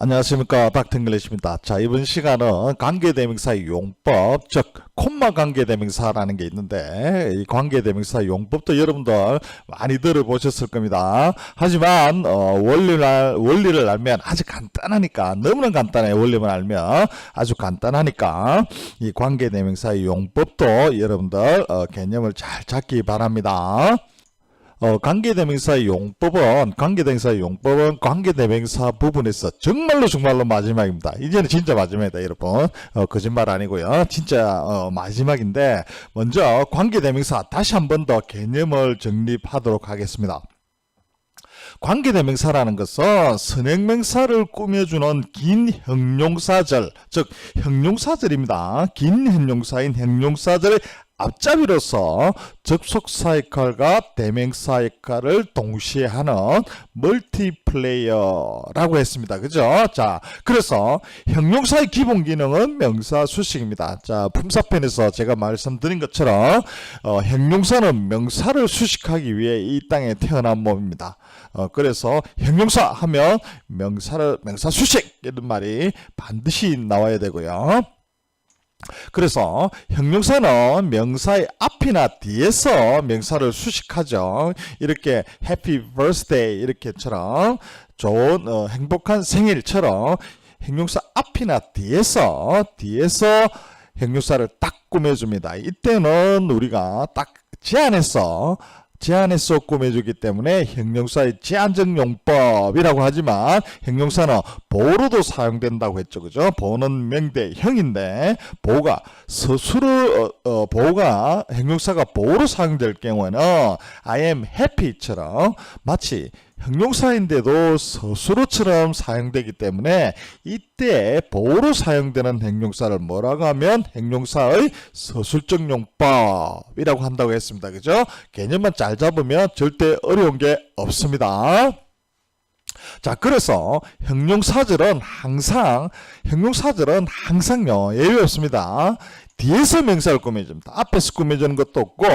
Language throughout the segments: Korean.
안녕하십니까, 닥터잉글리시입니다. 자, 이번 시간은 관계대명사의 용법, 즉 콤마 관계대명사라는 게 있는데, 이 관계대명사 용법도 여러분들 많이 들어보셨을 겁니다. 하지만 원리를 알면 아주 간단하니까, 너무나 간단해요. 원리만 알면 아주 간단하니까 이 관계대명사의 용법도 여러분들 개념을 잘 잡기 바랍니다. 관계대명사의 용법은 관계대명사 부분에서 정말로 마지막입니다. 이제는 진짜 마지막이다, 여러분. 거짓말 아니고요. 진짜 마지막인데, 먼저 관계대명사 다시 한 번 더 개념을 정립하도록 하겠습니다. 관계대명사라는 것은 선행명사를 꾸며주는 긴 형용사절, 즉 형용사절입니다. 긴 형용사인 형용사절의 앞잡이로서 접속사 역할과 대명사 역할을 동시에 하는 멀티플레이어라고 했습니다. 그죠? 자, 그래서 형용사의 기본 기능은 명사 수식입니다. 자, 품사편에서 제가 말씀드린 것처럼 형용사는 명사를 수식하기 위해 이 땅에 태어난 몸입니다. 그래서 형용사 하면 명사 수식 이런 말이 반드시 나와야 되고요. 그래서 형용사는 명사의 앞이나 뒤에서 명사를 수식하죠. 이렇게 happy birthday 이렇게처럼 좋은 행복한 생일처럼 형용사 앞이나 뒤에서 형용사를 딱 꾸며줍니다. 이때는 우리가 딱 제안해서 꾸며주기 때문에 형용사의 제한적 용법이라고 하지만 형용사는 보로도 사용된다고 했죠. 그죠? 보는 명대형인데 보가 스스로 보가 형용사가 보로 사용될 경우에는 I am happy처럼 마치 형용사인데도 서술어처럼 사용되기 때문에 이때 보로 사용되는 형용사를 뭐라고 하면 형용사의 서술적 용법이라고 한다고 했습니다. 그죠? 개념만 잘 잡으면 절대 어려운 게 없습니다. 자, 그래서 형용사절은 항상요, 예외 없습니다. 뒤에서 명사를 꾸며줍니다. 앞에서 꾸며주는 것도 없고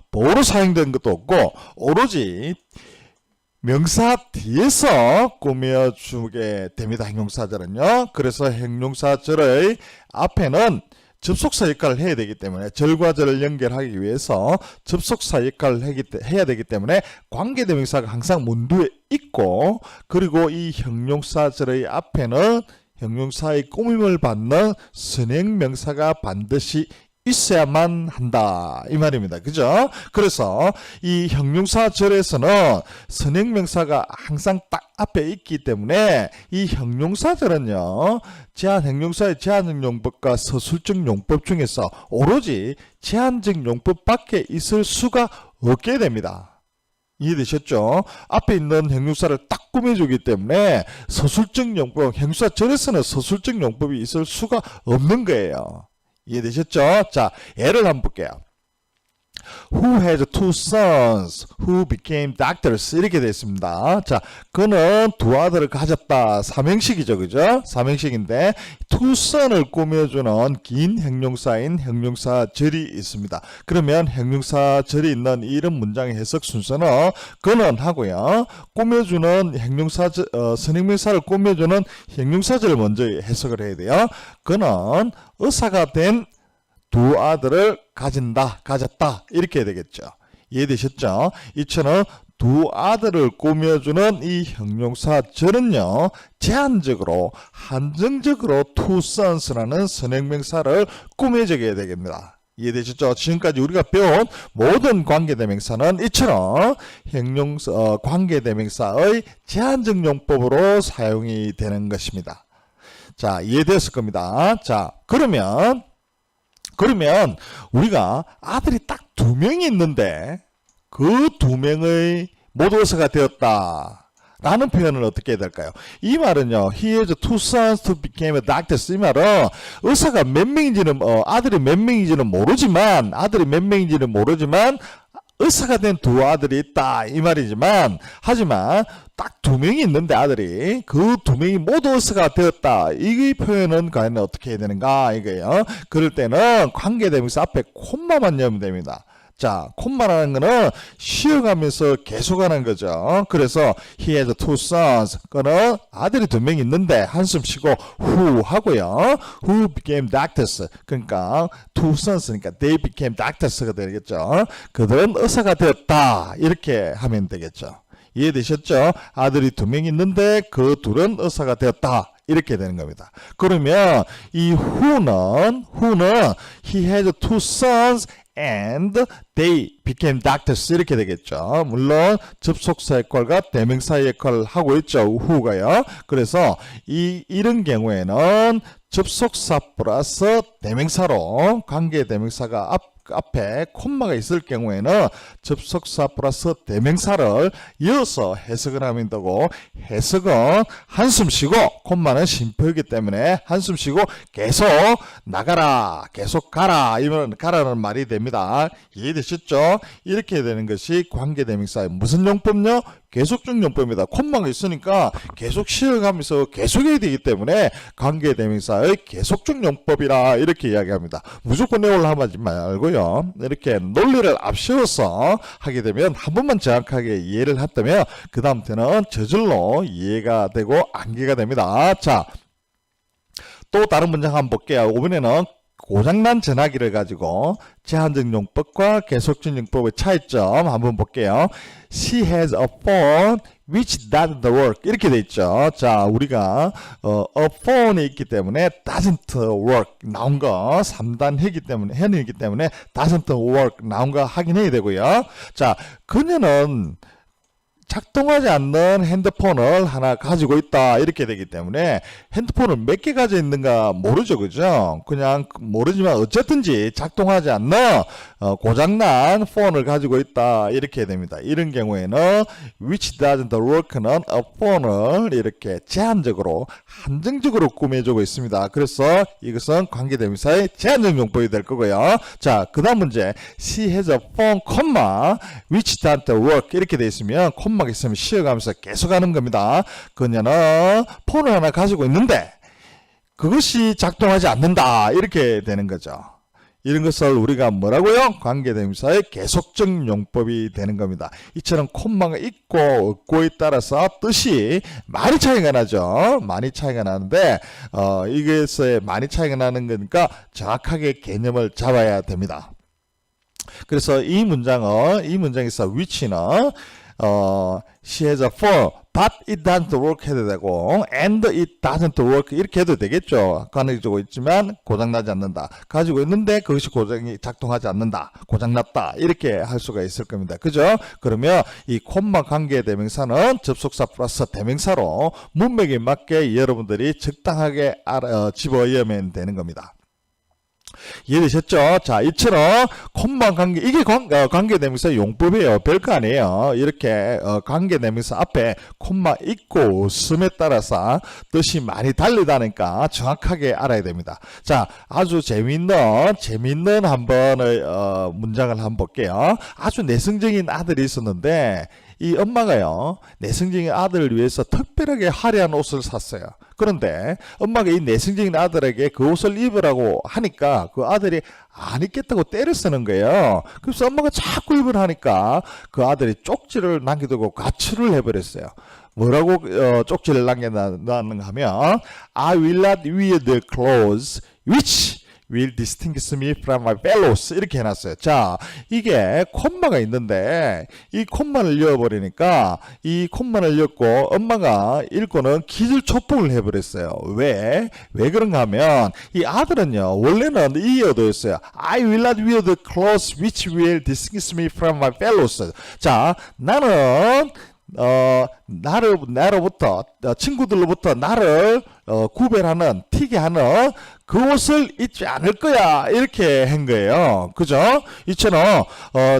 보로 사용되는 것도 없고 오로지 명사 뒤에서 꾸며주게 됩니다. 형용사절은요. 그래서 형용사절의 앞에는 접속사 역할을 해야 되기 때문에 절과 절을 연결하기 위해서 접속사 역할을 해야 되기 때문에 관계대명사가 항상 문두에 있고, 그리고 이 형용사절의 앞에는 형용사의 꾸밈을 받는 선행명사가 반드시 있어야만 한다 이 말입니다. 그죠? 그래서 이 형용사절에서는 선행명사가 항상 딱 앞에 있기 때문에 이 형용사절은요, 제한형용사의 제한적 용법과 서술적 용법 중에서 오로지 제한적 용법밖에 있을 수가 없게 됩니다. 이해되셨죠? 앞에 있는 형용사를 딱 꾸며주기 때문에 서술적 용법, 형용사절에서는 서술적 용법이 있을 수가 없는 거예요. 이해되셨죠? 자, 예를 한번 볼게요. Who has two sons who became doctors 이렇게 되어 있습니다. 자, 그는 두 아들을 가졌다. 삼형식이죠. 그죠? 삼형식인데 two son을 꾸며주는 긴 형용사인 형용사절이 있습니다. 그러면 형용사절이 있는 이런 문장의 해석 순서는 그는 하고요. 꾸며주는 선행명사를 꾸며주는 형용사절을 먼저 해석을 해야 돼요. 그는 의사가 된 두 아들을 가졌다 이렇게 되겠죠. 이해되셨죠? 이처럼 두 아들을 꾸며주는 이 형용사절은요, 제한적으로 한정적으로 two sons라는 선행명사를 꾸며주게 됩니다. 이해되셨죠? 지금까지 우리가 배운 모든 관계대명사는 이처럼 관계대명사의 제한적 용법으로 사용이 되는 것입니다. 자, 이해되었을 겁니다. 자, 그러면 우리가 아들이 딱 두 명이 있는데 그 두 명의 모두 의사가 되었다 라는 표현을 어떻게 해야 될까요? 이 말은요, he has two sons to become a doctor. 이 말은 의사가 몇 명인지는 아들이 몇 명인지는 모르지만 의사가 된 두 아들이 있다 이 말이지만, 하지만 딱 두 명이 있는데 아들이 그 두 명이 모두 의사가 되었다, 이 표현은 과연 어떻게 해야 되는가 이거예요. 그럴 때는 관계대명사 앞에 콤마만 넣으면 됩니다. 자, 콤마라는 거는 쉬어가면서 계속하는 거죠. 그래서 he has two sons. 그는 아들이 2명 있는데 한숨 쉬고 who 하고요. who became doctors. 그러니까 two sons니까 they became doctors가 되겠죠. 그들은 의사가 되었다. 이렇게 하면 되겠죠. 이해되셨죠? 아들이 2명 있는데 그 둘은 의사가 되었다. 이렇게 되는 겁니다. 그러면 이 who는 he has two sons and they became doctors 이렇게 되겠죠. 물론 접속사 역할과 대명사 역할을 하고 있죠. who가요. 그래서 이런 경우에는 접속사 플러스 대명사로 관계 대명사가 앞에 콤마가 있을 경우에는 접속사 플러스 대명사를 이어서 해석을 하면 되고, 해석은 한숨 쉬고, 콤마는 쉼표이기 때문에 한숨 쉬고 계속 나가라, 계속 가라, 이런 가라는 말이 됩니다. 이해되셨죠? 이렇게 되는 것이 관계 대명사의 무슨 용법요? 계속적 용법입니다. 콤마가 있으니까 계속 쉬어가면서 계속해야 되기 때문에 관계 대명사의 계속적 용법이라 이렇게 이야기합니다. 무조건 내용을 하지 말고요. 이렇게 논리를 앞세워서 하게 되면 한 번만 정확하게 이해를 했다면 그 다음부터는 저절로 이해가 되고 암기가 됩니다. 자, 또 다른 문장 한번 볼게요. 이번에는 고장난 전화기를 가지고 제한적 용법과 계속적 용법의 차이점 한번 볼게요. She has a phone which doesn't work. 이렇게 돼 있죠. 자, 우리가 a phone이 있기 때문에 doesn't work 나온 거 3단 해기 때문에 현이기 때문에 doesn't work 나온 거 확인해야 되고요. 자, 그녀는 작동하지 않는 핸드폰을 하나 가지고 있다 이렇게 되기 때문에 핸드폰을 몇 개 가지고 있는가 모르죠, 그죠? 그냥 모르지만 어쨌든지 작동하지 않는 고장난 폰을 가지고 있다 이렇게 됩니다. 이런 경우에는 which doesn't work는 a phone을 이렇게 제한적으로 한정적으로 꾸며주고 있습니다. 그래서 이것은 관계대명사의 제한적 용법이 될 거고요. 자, 그 다음 문제 she has a phone, which doesn't work 이렇게 돼 있으면 콤마가 있으면 쉬어가면서 계속하는 겁니다. 그녀는 폰을 하나 가지고 있는데 그것이 작동하지 않는다 이렇게 되는 거죠. 이런 것을 우리가 뭐라고요? 관계대명사의 계속적 용법이 되는 겁니다. 이처럼 콤마가 있고 없고에 따라서 뜻이 많이 차이가 나죠. 많이 차이가 나는데 이것에 많이 차이가 나는 거니까 정확하게 개념을 잡아야 됩니다. 그래서 이 문장에서 which는 she has a phone, but it doesn't work 해도 되고, and it doesn't work 이렇게 해도 되겠죠. 가지고 있지만 고장나지 않는다. 가지고 있는데 그것이 고장이 작동하지 않는다. 고장났다. 이렇게 할 수가 있을 겁니다. 그죠? 그러면 이 콤마 관계 대명사는 접속사 플러스 대명사로 문맥에 맞게 여러분들이 적당하게 집어넣으면 되는 겁니다. 이해되셨죠? 자, 이처럼 콤마 관계, 이게 관계대명사 용법이에요. 별거 아니에요. 이렇게 관계대명사 앞에 콤마 있고 없음에 따라서 뜻이 많이 다르다니까 정확하게 알아야 됩니다. 자, 아주 재밌는 한번의 문장을 한번 볼게요. 아주 내성적인 아들이 있었는데 이 엄마가요, 내성적인 아들을 위해서 특별하게 화려한 옷을 샀어요. 그런데 엄마가 이 내성적인 아들에게 그 옷을 입으라고 하니까 그 아들이 안 입겠다고 때를 쓰는 거예요. 그래서 엄마가 자꾸 입으라 하니까 그 아들이 쪽지를 남겨두고 가출을 해버렸어요. 뭐라고 쪽지를 남겨놨는가 하면 I will not wear the clothes which will distinguish me from my fellows 이렇게 해놨어요. 자, 이게 콤마가 있는데 이 콤마를 이어버리니까 이 콤마를 이었고 엄마가 읽고는 기절초풍을 해버렸어요. 왜 그런가 하면 이 아들은요 원래는 이 어도였어요. I will not wear the clothes which will distinguish me from my fellows. 자, 나는 나로부터 친구들로부터 나를 구별하는 튀게 하는 그 옷을 입지 않을 거야 이렇게 한 거예요. 그죠? 이처럼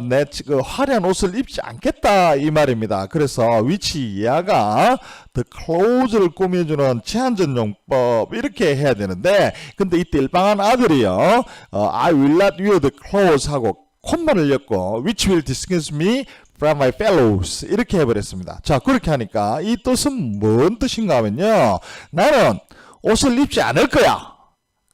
내 화려한 옷을 입지 않겠다 이 말입니다. 그래서 which 이하가 the clothes를 꾸며주는 제한적 용법 이렇게 해야 되는데 근데 이때 일방한 아들이요 I will not wear the clothes 하고 콤마를 엮고 which will distinguish me from my fellows 이렇게 해버렸습니다. 자, 그렇게 하니까 이 뜻은 뭔 뜻인가 하면요 나는 옷을 입지 않을 거야.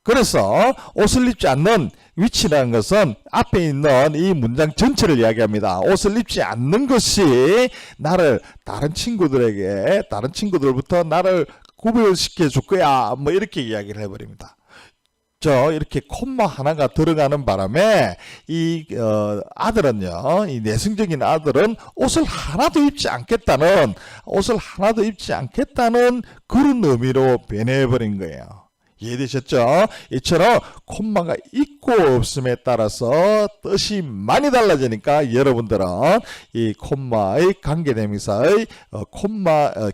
그래서 옷을 입지 않는 위치라는 것은 앞에 있는 이 문장 전체를 이야기합니다. 옷을 입지 않는 것이 나를 다른 친구들부터 나를 구별시켜 줄 거야. 뭐 이렇게 이야기를 해버립니다. 이렇게 콤마 하나가 들어가는 바람에 이 아들은요, 이 내성적인 아들은 옷을 하나도 입지 않겠다는 그런 의미로 변해버린 거예요. 이해되셨죠? 이처럼 콤마가 있고 없음에 따라서 뜻이 많이 달라지니까 여러분들은 이 콤마의 관계대명사의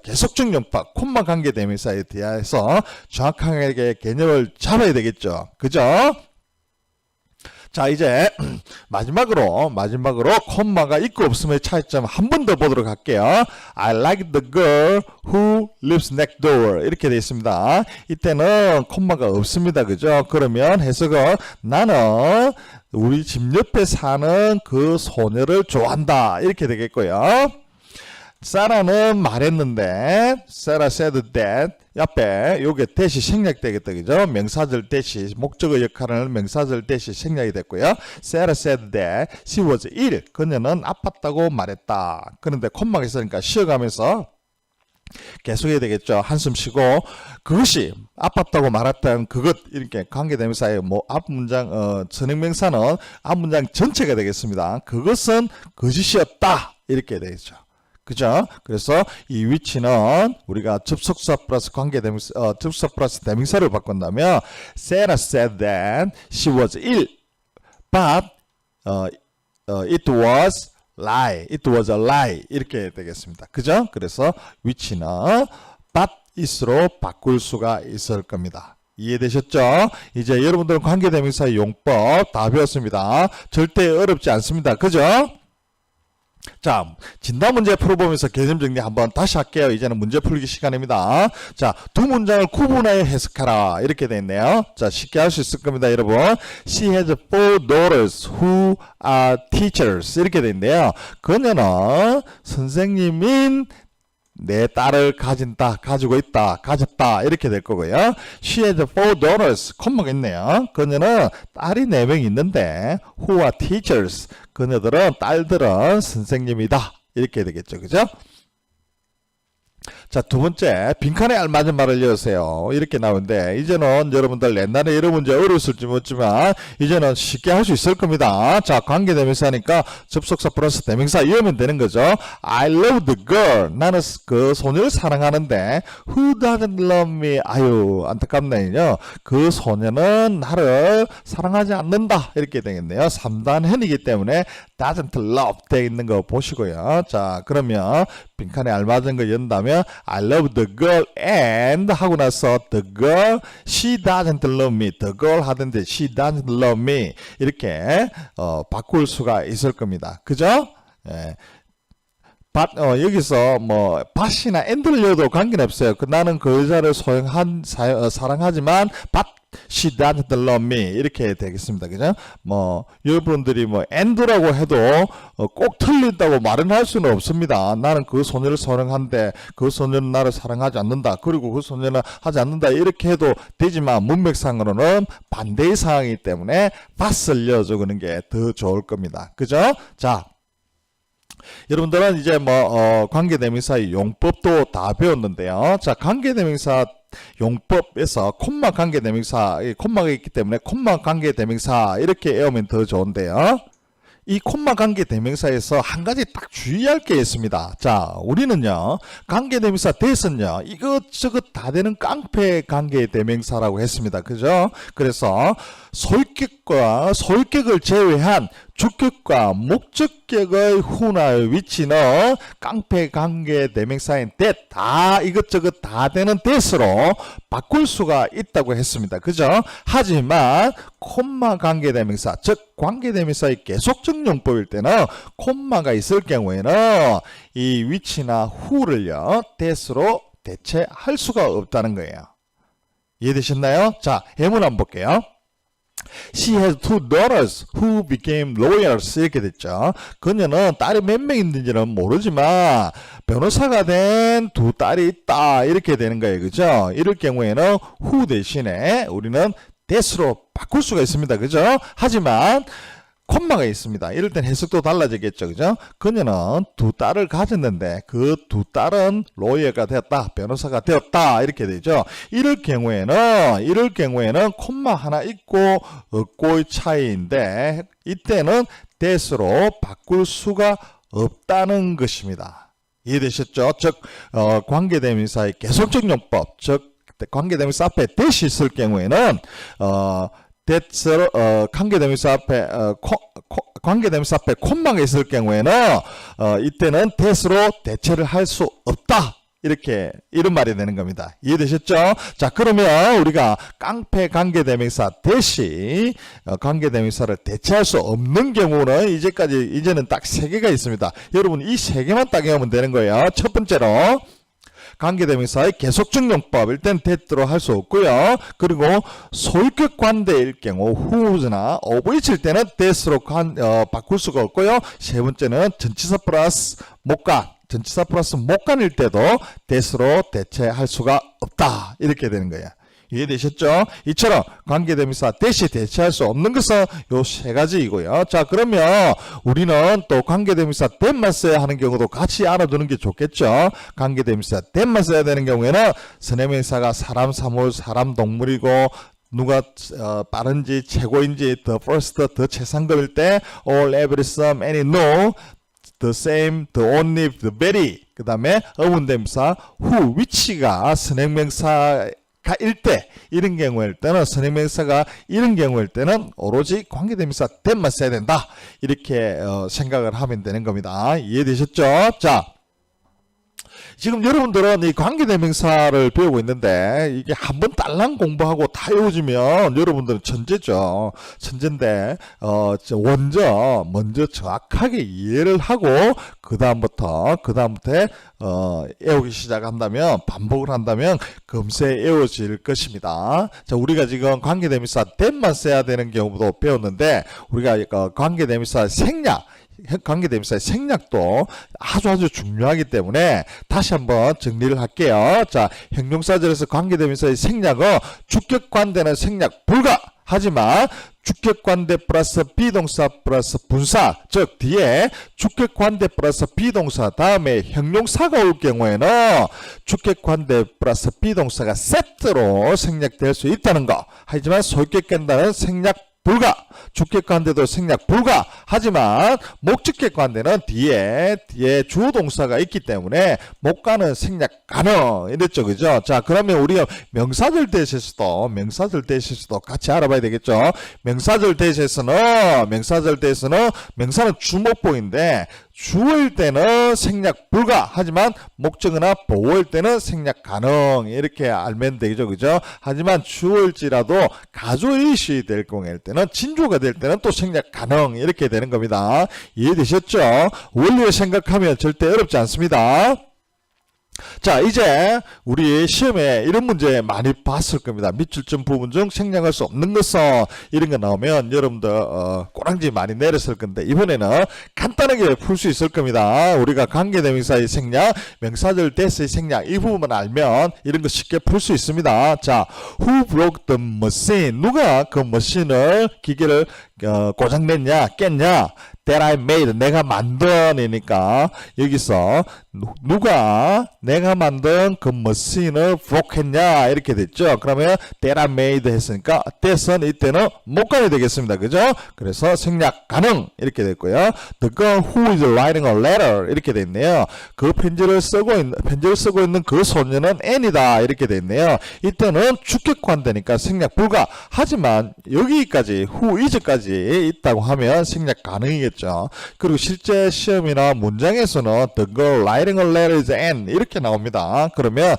계속적 용법, 콤마 관계대명사에 대해서 정확하게 개념을 잡아야 되겠죠. 그죠? 자, 이제 마지막으로 콤마가 있고 없음의 차이점 한 번 더 보도록 할게요. I like the girl who lives next door 이렇게 되어 있습니다. 이때는 콤마가 없습니다. 그죠? 그러면 해석은 나는 우리 집 옆에 사는 그 소녀를 좋아한다 이렇게 되겠고요. 사라는 말했는데 Sarah said that 옆에 요게 대시 생략되겠다. 그죠? 명사절 대시 목적어 역할을 하는 명사절 대시 생략이 됐고요. Sarah said that she was ill. 그녀는 아팠다고 말했다. 그런데 콤마가 있으니까 쉬어가면서 계속해야 되겠죠. 한숨 쉬고 그것이 아팠다고 말했던 그것 이렇게 관계대명사의 앞 문장 선행명사는 앞 문장 전체가 되겠습니다. 그것은 거짓이었다 이렇게 되겠죠. 그죠? 그래서 이 위치는 우리가 접속사 플러스 접속사 플러스 대명사를 바꾼다면 Sarah said that she was ill, but it was a lie 이렇게 되겠습니다. 그죠? 그래서 위치는 but is로 바꿀 수가 있을 겁니다. 이해되셨죠? 이제 여러분들은 관계대명사의 용법 다 배웠습니다. 절대 어렵지 않습니다. 그죠? 자, 진단 문제 풀어보면서 개념 정리 한번 다시 할게요. 이제는 문제 풀기 시간입니다. 자, 두 문장을 구분하여 해석하라. 이렇게 되어 있네요. 자, 쉽게 할 수 있을 겁니다, 여러분. She has 4 daughters who are teachers. 이렇게 되어 있는데요. 그녀는 선생님인 내 딸을 가지고 있다, 가졌다, 이렇게 될 거고요. She has 4 daughters, 콤마가 있네요. 그녀는 딸이 4명 있는데, who are teachers, 딸들은 선생님이다. 이렇게 되겠죠. 그죠? 자, 두 번째, 빈칸에 알맞은 말을 넣으세요. 이렇게 나오는데, 이제는 여러분들 옛날에 여러 문제 어려웠을지 모르지만, 이제는 쉽게 할 수 있을 겁니다. 자, 관계대명사니까 접속사 플러스 대명사 이으면 되는 거죠. I love the girl. 나는 그 소녀를 사랑하는데, who doesn't love me? 아유, 안타깝네요. 그 소녀는 나를 사랑하지 않는다. 이렇게 되겠네요. 3단현이기 때문에 doesn't love 되어 있는 거 보시고요. 자, 그러면 빈칸에 알맞은 거 연다면 I love the girl and 하고 나서 the girl, she doesn't love me. the girl 하던데 she doesn't love me. 이렇게 바꿀 수가 있을 겁니다. 그죠? 예. 여기서 but이나 and를 넣어도 관계는 없어요. 나는 그 여자를 사랑하지만 but she doesn't love me 이렇게 되겠습니다. 그죠? 여러분들이 and라고 해도 꼭 틀린다고 말은 할 수는 없습니다. 나는 그 소녀를 사랑하는데 그 소녀는 나를 사랑하지 않는다. 그리고 그 소녀는 하지 않는다. 이렇게 해도 되지만 문맥상으로는 반대의 상황이기 때문에 but을 넣어 적는 게 더 좋을 겁니다. 그죠? 자, 여러분들은 이제 관계대명사의 용법도 다 배웠는데요. 자, 관계대명사 용법에서 콤마 관계대명사, 콤마가 있기 때문에 콤마 관계대명사 이렇게 외우면 더 좋은데요. 이 콤마 관계대명사에서 한 가지 딱 주의할 게 있습니다. 자, 우리는요, 관계대명사 대선요, 이것저것 다 되는 깡패 관계대명사라고 했습니다. 그죠? 그래서 소유격을 제외한 주격과 목적격의 후나의 위치는 깡패 관계 대명사인 that 다 이것저것 다 되는 that으로 바꿀 수가 있다고 했습니다. 그죠? 하지만 콤마 관계 대명사, 즉 관계 대명사의 계속적 용법일 때는 콤마가 있을 경우에는 이 위치나 who를요 that으로 대체할 수가 없다는 거예요. 이해되셨나요? 자, 예문 한번 볼게요. She has 2 daughters who became lawyers 이렇게 됐죠. 그녀는 딸이 몇 명 있는지는 모르지만 변호사가 된 2 딸이 있다 이렇게 되는 거예요. 그죠? 이럴 경우에는 who 대신에 우리는 that으로 바꿀 수가 있습니다. 그죠? 하지만 콤마가 있습니다. 이럴 땐 해석도 달라지겠죠. 그죠? 그녀는 두 딸을 가졌는데 그 두 딸은 로이어가 되었다. 변호사가 되었다. 이렇게 되죠. 이럴 경우에는 콤마 하나 있고 없고의 차이인데 이때는 that으로 바꿀 수가 없다는 것입니다. 이해되셨죠? 즉 관계대명사의 계속적 용법, 즉 관계대명사 앞에 that이 있을 경우에는 관계대명사 앞에 콤마가 있을 경우에는 이때는 that으로 대체를 할 수 없다. 이런 말이 되는 겁니다. 이해되셨죠? 자, 그러면 우리가 깡패 관계대명사 that이 관계대명사를 대체할 수 없는 경우는 이제는 딱 3개가 있습니다. 여러분 이 3개만 딱 외우면 되는 거예요. 첫 번째로 관계대명사의 계속적 용법, 일단 that로 할 수 없고요. 그리고 소유격 관대일 경우 who's나 of일 때는 that으로 바꿀 수가 없고요. 세 번째는 전치사 플러스 목간일 때도 that으로 대체할 수가 없다. 이렇게 되는 거예요. 이해되셨죠? 이처럼 관계대명사 that이 대체할 수 없는 것은 요 3가지이고요. 자, 그러면 우리는 또 관계대명사 that만 써야 하는 경우도 같이 알아두는 게 좋겠죠. 관계대명사 that만 써야 되는 경우에는 선행명사가 사람, 사물, 사람, 동물이고 누가 빠른지 최고인지 the first, the 최상급일 때 all, every, some, any, no, the same, the only, the very 그 다음에 어문대명사 who, which가 선행명사 이런 경우일 때는 선행명사가 이런 경우일 때는 오로지 관계대명사 that만 써야 된다. 이렇게 생각을 하면 되는 겁니다. 이해되셨죠? 자, 지금 여러분들은 이 관계대명사를 배우고 있는데 이게 한번 딸랑 공부하고 다 외워지면 여러분들은 천재죠. 천재인데 먼저 정확하게 이해를 하고 그 다음부터 외우기 시작한다면 반복을 한다면 금세 외워질 것입니다. 자, 우리가 지금 관계대명사 that만 써야 되는 경우도 배웠는데 우리가 관계대명사 관계대명사의 생략도 아주 중요하기 때문에 다시 한번 정리를 할게요. 자, 형용사절에서 관계대명사의 생략은 주격관대는 생략 불가. 하지만 주격관대 플러스 비동사 플러스 분사, 즉 뒤에 주격관대 플러스 비동사 다음에 형용사가 올 경우에는 주격관대 플러스 비동사가 세트로 생략될 수 있다는 거. 하지만 소유격관대는 생략 불가, 주격관대도 생략 불가. 하지만 목적격관대는 뒤에 주어동사가 있기 때문에 목가는 생략 가능. 이랬죠, 그죠? 자, 그러면 우리가 명사절 대시에서도 같이 알아봐야 되겠죠. 명사절 대시에서는 명사는 주목보인데 주어일 때는 생략 불가. 하지만 목적어나 보어일 때는 생략 가능. 이렇게 알면 되죠, 그죠? 하지만 주어일지라도 가조의시 될 경우일 때는 진조가 될 때는 또 생략 가능. 이렇게 되는 겁니다. 이해되셨죠? 원리를 생각하면 절대 어렵지 않습니다. 자, 이제 우리 시험에 이런 문제 많이 봤을 겁니다. 밑줄점 부분 중 생략할 수 없는 것은 이런 거 나오면 여러분들 꼬랑지 많이 내렸을 건데 이번에는 간단하게 풀 수 있을 겁니다. 우리가 관계대명사의 생략, 명사절 that의 생략 이 부분만 알면 이런 거 쉽게 풀 수 있습니다. 자, who broke the machine? 누가 그 머신을 기계를 고장냈냐, 깼냐? that I made, 내가 만든이니까 여기서 누가 내가 만든 그 머신을 broke했냐 이렇게 됐죠. 그러면 that I made 했으니까 that은 이때는 목간이 되겠습니다. 그죠? 그래서 생략 가능 이렇게 됐고요. The girl who is writing a letter 이렇게 됐네요. 그 편지를 쓰고 있는 그 소녀는 An이다 이렇게 됐네요. 이때는 주격관대니까 생략 불가. 하지만 여기까지 who is까지 있다고 하면 생략 가능이겠죠. 그리고 실제 시험이나 문장에서는 the girl writing a letter is Anne 이렇게 나옵니다. 그러면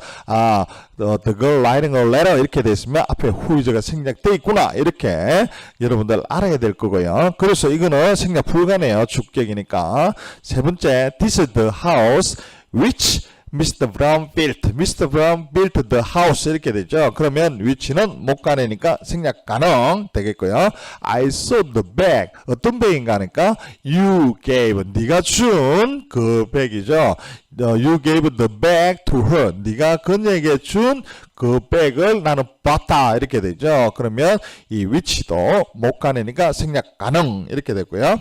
the girl writing a letter 이렇게 돼 있으면 앞에 who is가 생략돼 있구나 이렇게 여러분들 알아야 될 거고요. 그래서 이거는 생략 불가네요. 주격이니까. 세 번째, this is the house which Mr. Brown built the house 이렇게 되죠. 그러면 위치는 못 가내니까 생략 가능 되겠고요. I saw the bag. 어떤 백인가 하니까 you gave. 네가 준 그 백이죠. You gave the bag to her. 네가 그녀에게 준 그 백을 나는 봤다. 이렇게 되죠. 그러면 이 위치도 못 가내니까 생략 가능 이렇게 되고요.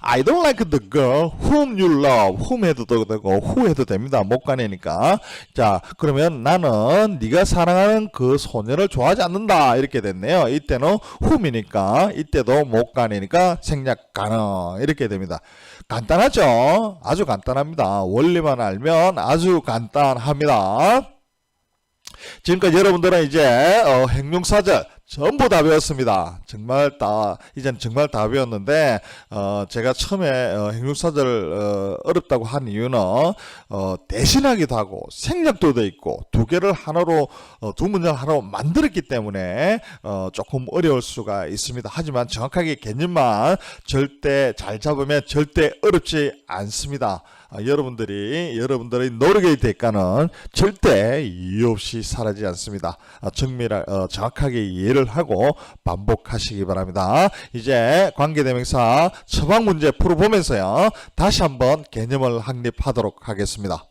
I don't like the girl whom you love. whom 해도 되고 who 해도 됩니다. 못 가내니까. 자, 그러면 나는 네가 사랑하는 그 소녀를 좋아하지 않는다. 이렇게 됐네요. 이때는 whom이니까 이때도 못 가내니까 생략 가능 이렇게 됩니다. 간단하죠? 아주 간단합니다. 원리만 알면 아주 간단합니다. 지금까지 여러분들은 이제 행용사절 전부 다 배웠습니다. 이젠 정말 다 배웠는데 제가 처음에 행용사절 어렵다고 한 이유는 대신하기도 하고 생략도 돼 있고 두 개를 하나로 두 문장 하나로 만들었기 때문에 조금 어려울 수가 있습니다. 하지만 정확하게 개념만 절대 잘 잡으면 절대 어렵지 않습니다. 여러분들의 노력의 대가는 절대 이유 없이 사라지지 않습니다. 정확하게 이해를 하고 반복하시기 바랍니다. 이제 관계대명사 처방 문제 풀어보면서요. 다시 한번 개념을 확립하도록 하겠습니다.